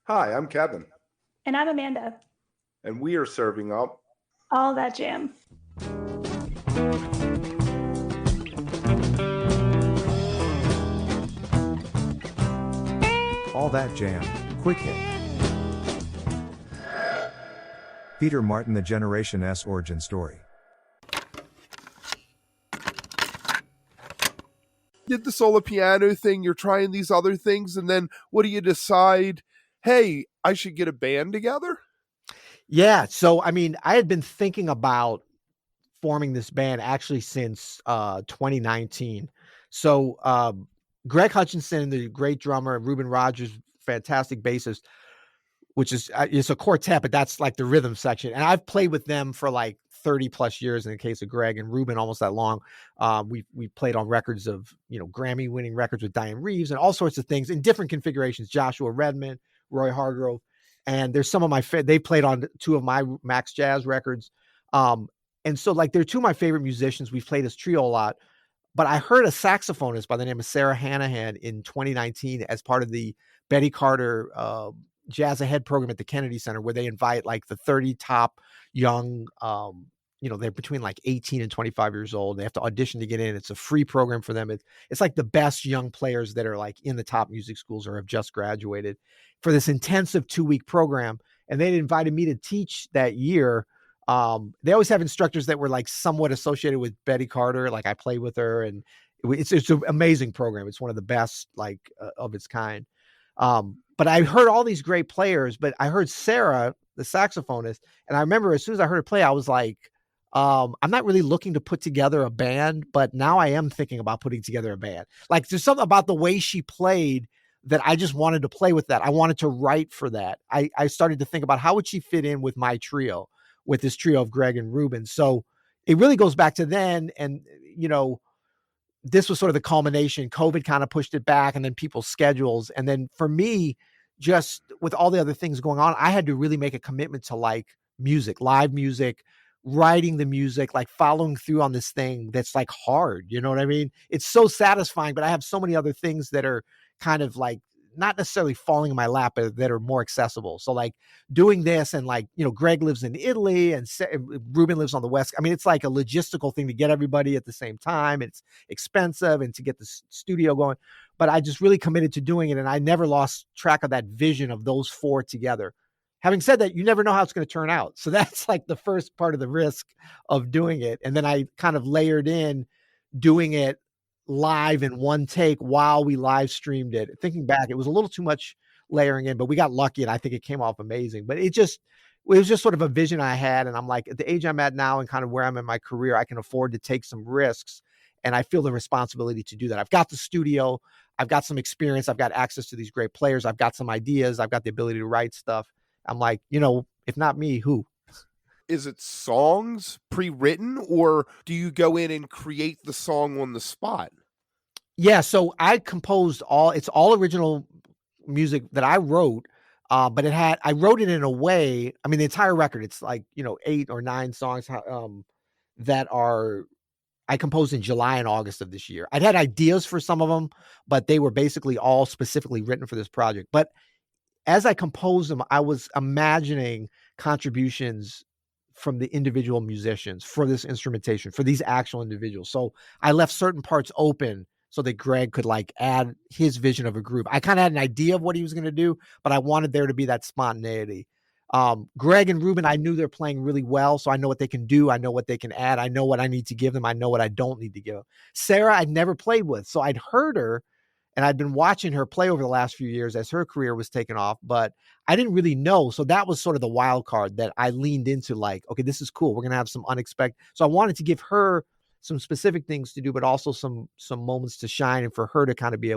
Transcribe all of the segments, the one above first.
Hi, I'm Kevin, And I'm Amanda. and we are serving up All that jam. All That Jam, Quick Hit. Peter Martin, The Generation S Origin Story. Did the solo piano thing, you're trying these other things, and then what do you decide? Hey, I should get a band together? Yeah. So, I mean, I had been thinking about forming this band actually since 2019. So, Greg Hutchinson, the great drummer, Ruben Rogers, fantastic bassist, which is it's a quartet, but that's like the rhythm section. And I've played with them for like 30 plus years in the case of Greg, and Ruben almost that long. We played on records of, Grammy winning records with Diane Reeves and all sorts of things in different configurations. Joshua Redman, Roy Hargrove, and there's some of my they played on two of my Max Jazz records. And so like they're two of my favorite musicians. We've played as trio a lot. But I heard a saxophonist by the name of Sarah Hanahan in 2019 as part of the Betty Carter Jazz Ahead program at the Kennedy Center, where they invite like the 30 top young, they're between like 18 and 25 years old. They have to audition to get in. It's a free program for them. It's like the best young players that are like in the top music schools or have just graduated for this intensive 2-week program. And they invited me to teach that year. They always have instructors that were like somewhat associated with Betty Carter. Like I played with her, and it's an amazing program. It's one of the best of its kind. But I heard all these great players, but I heard Sarah, the saxophonist, and I remember as soon as I heard her play, I was like, I'm not really looking to put together a band, but now I am thinking about putting together a band. Like there's something about the way she played that I just wanted to play with that. I wanted to write for that. I started to think about how would she fit in with my trio, with this trio of Greg and Ruben. So it really goes back to then. And, this was sort of the culmination. COVID kind of pushed it back, and then people's schedules. And then for me, just with all the other things going on, I had to really make a commitment to like music, live music, writing the music, like following through on this thing that's like hard. You know what I mean? It's so satisfying, but I have so many other things that are kind of like not necessarily falling in my lap, but that are more accessible. So like doing this, and like, Greg lives in Italy and Ruben lives on the West. I mean, it's like a logistical thing to get everybody at the same time. It's expensive, and to get the studio going, but I just really committed to doing it. And I never lost track of that vision of those four together. Having said that, you never know how it's going to turn out. So that's like the first part of the risk of doing it. And then I kind of layered in doing it live in one take while we live streamed it. Thinking back, it was a little too much layering in, but we got lucky, and I think it came off amazing. But it was just sort of a vision I had. And I'm like, at the age I'm at now and kind of where I'm in my career, I can afford to take some risks. And I feel the responsibility to do that. I've got the studio. I've got some experience. I've got access to these great players. I've got some ideas. I've got the ability to write stuff. I'm like, if not me, who? Is it songs pre-written, or do you go in and create the song on the spot? Yeah, so I composed it's all original music that I wrote, but I wrote it in a way, I mean, the entire record, it's like, 8 or 9 songs that I composed in July and August of this year. I'd had ideas for some of them, but they were basically all specifically written for this project. But as I composed them, I was imagining contributions from the individual musicians for this instrumentation, for these actual individuals. So I left certain parts open so that Greg could like add his vision of a group. I kind of had an idea of what he was going to do, but I wanted there to be that spontaneity. Greg and Ruben, I knew they're playing really well, so I know what they can do. I know what they can add. I know what I need to give them. I know what I don't need to give them. Sarah, I'd never played with, so I'd heard her, and I'd been watching her play over the last few years as her career was taking off, but I didn't really know. So that was sort of the wild card that I leaned into, like, okay, this is cool. We're going to have some unexpected. So I wanted to give her some specific things to do, but also some moments to shine, and for her to kind of be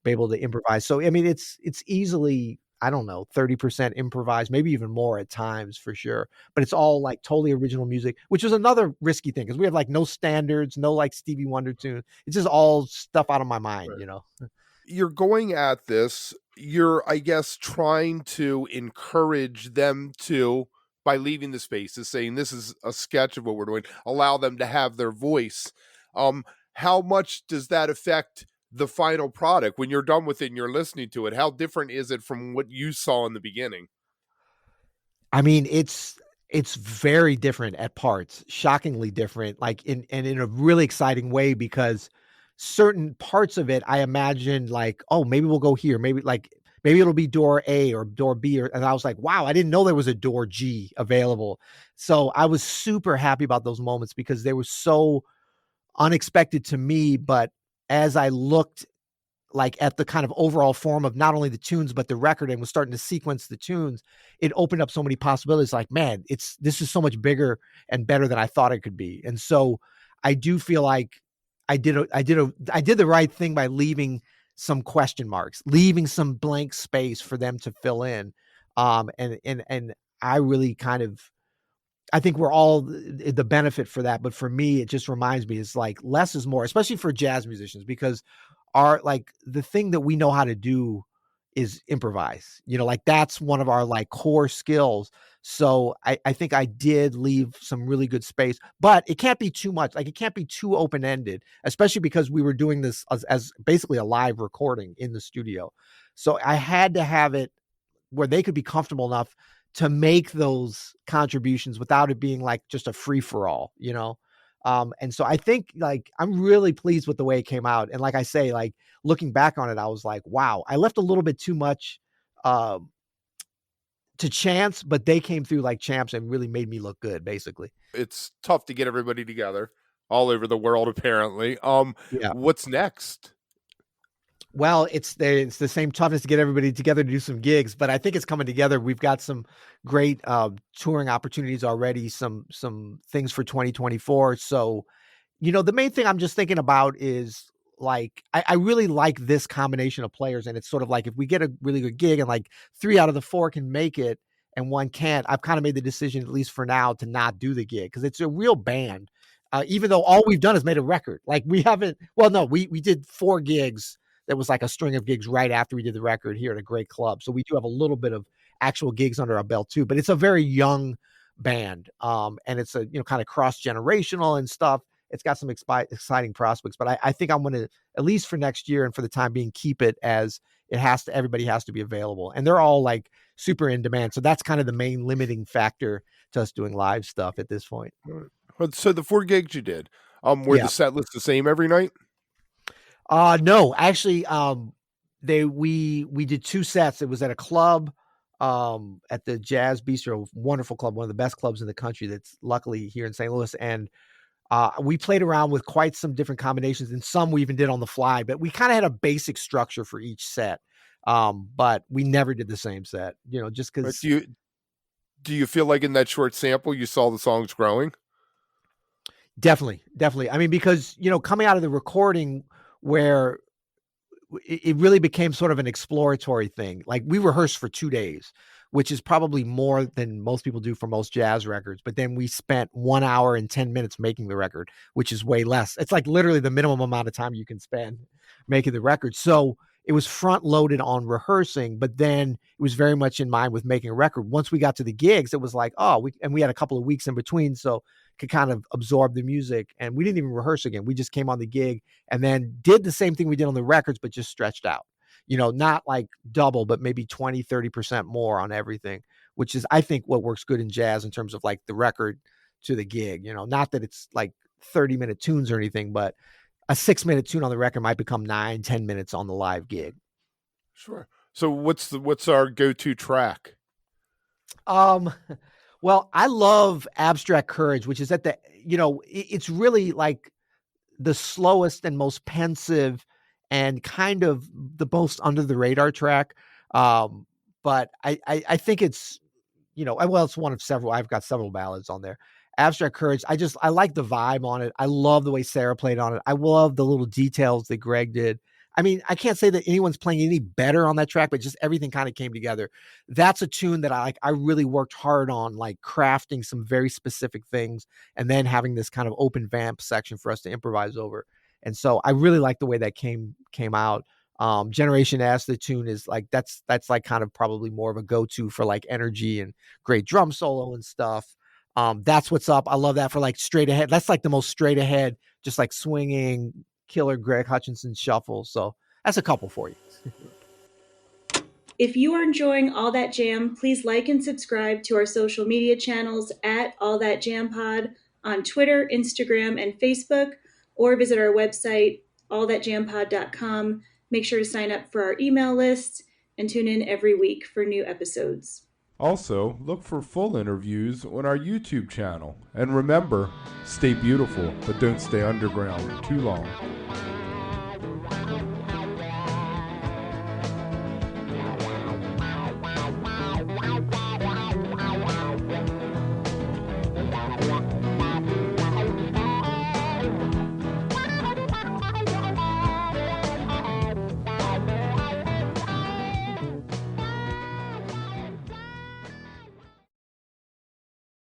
able to improvise. So, I mean, it's easily, I don't know, 30% improvised, maybe even more at times for sure. But it's all like totally original music, which was another risky thing because we have like no standards, no like Stevie Wonder tune. It's just all stuff out of my mind, Right. You're going at this, you're, I guess, trying to encourage them to, by leaving the spaces, saying this is a sketch of what we're doing, allow them to have their voice. How much does that affect the final product when you're done with it and you're listening to it? How different is it from what you saw in the beginning? I mean, it's very different at parts, shockingly different, like in a really exciting way, because certain parts of it I imagined like, oh, maybe we'll go here, maybe it'll be door A or door B, and I was like, wow, I didn't know there was a door G available. So I was super happy about those moments because they were so unexpected to me. But as I looked like at the kind of overall form of not only the tunes but the record and was starting to sequence the tunes, it opened up so many possibilities. Like, man, this is so much bigger and better than I thought it could be. And so I do feel like I did the right thing by leaving some question marks, leaving some blank space for them to fill in. And I really I think we're all the benefit for that. But for me, it just reminds me, it's like less is more, especially for jazz musicians, because the thing that we know how to do is improvise, like that's one of our like core skills. So I think I did leave some really good space, but it can't be too much. Like it can't be too open-ended, especially because we were doing this as basically a live recording in the studio. So I had to have it where they could be comfortable enough to make those contributions without it being like just a free for all, and so I think like I'm really pleased with the way it came out. And like I say, like looking back on it, I was like, wow, I left a little bit too much to chance, but they came through like champs and really made me look good, basically. It's tough to get everybody together all over the world, apparently. Yeah. What's next? Well, it's the same toughness to get everybody together to do some gigs, but I think it's coming together. We've got some great touring opportunities already, some things for 2024. So, the main thing I'm just thinking about is like, I really like this combination of players. And it's sort of like, if we get a really good gig and like 3 out of the 4 can make it and 1 can't, I've kind of made the decision, at least for now, to not do the gig, because it's a real band. Even though all we've done is made a record. Like we did 4 gigs. That was like a string of gigs right after we did the record here at a great club. So we do have a little bit of actual gigs under our belt too, but it's a very young band. And it's a, kind of cross-generational and stuff. It's got some exciting prospects, but I think I'm going to, at least for next year and for the time being, keep it as everybody has to be available. And they're all like super in demand. So that's kind of the main limiting factor to us doing live stuff at this point. So the 4 gigs you did, were the set list the same every night? No, actually, we did 2 sets. It was at a club, at the Jazz Bistro, wonderful club, one of the best clubs in the country that's luckily here in St. Louis. And we played around with quite some different combinations, and some we even did on the fly, but we kind of had a basic structure for each set. But we never did the same set, just because. Do you feel like in that short sample you saw the songs growing? Definitely. I mean, because, coming out of the recording, where it really became sort of an exploratory thing. Like we rehearsed for 2 days, which is probably more than most people do for most jazz records. But then we spent 1 hour and 10 minutes making the record, which is way less. It's like literally the minimum amount of time you can spend making the record. So it was front loaded on rehearsing, but then it was very much in mind with making a record. Once we got to the gigs, it was like, we had a couple of weeks in between. So could kind of absorb the music, and we didn't even rehearse again. We just came on the gig and then did the same thing we did on the records, but just stretched out, not like double, but maybe 20-30% more on everything, which is, I think, what works good in jazz in terms of like the record to the gig, not that it's like 30-minute tunes or anything, but a 6-minute tune on the record might become 9-10 minutes on the live gig. Sure. So what's our go-to track? Well, I love Abstract Courage, which is at the, it's really like the slowest and most pensive and kind of the most under the radar track. But I think it's, it's one of several. I've got several ballads on there. Abstract Courage, I like the vibe on it. I love the way Sarah played on it. I love the little details that Greg did. I mean, I can't say that anyone's playing any better on that track, but just everything kind of came together. That's a tune that I really worked hard on, like crafting some very specific things and then having this kind of open vamp section for us to improvise over. And so I really like the way that came out. Generation S, the tune is like, that's like kind of probably more of a go-to for like energy and great drum solo and stuff. That's What's Up. I love that for like straight ahead. That's like the most straight ahead, just like swinging, killer Greg Hutchinson shuffle. So that's a couple for you. If you are enjoying All That Jam, please like and subscribe to our social media channels at All That Jam Pod on Twitter, Instagram, and Facebook, or visit our website, allthatjampod.com. Make sure to sign up for our email list and tune in every week for new episodes. Also, look for full interviews on our YouTube channel. And remember, stay beautiful, but don't stay underground too long.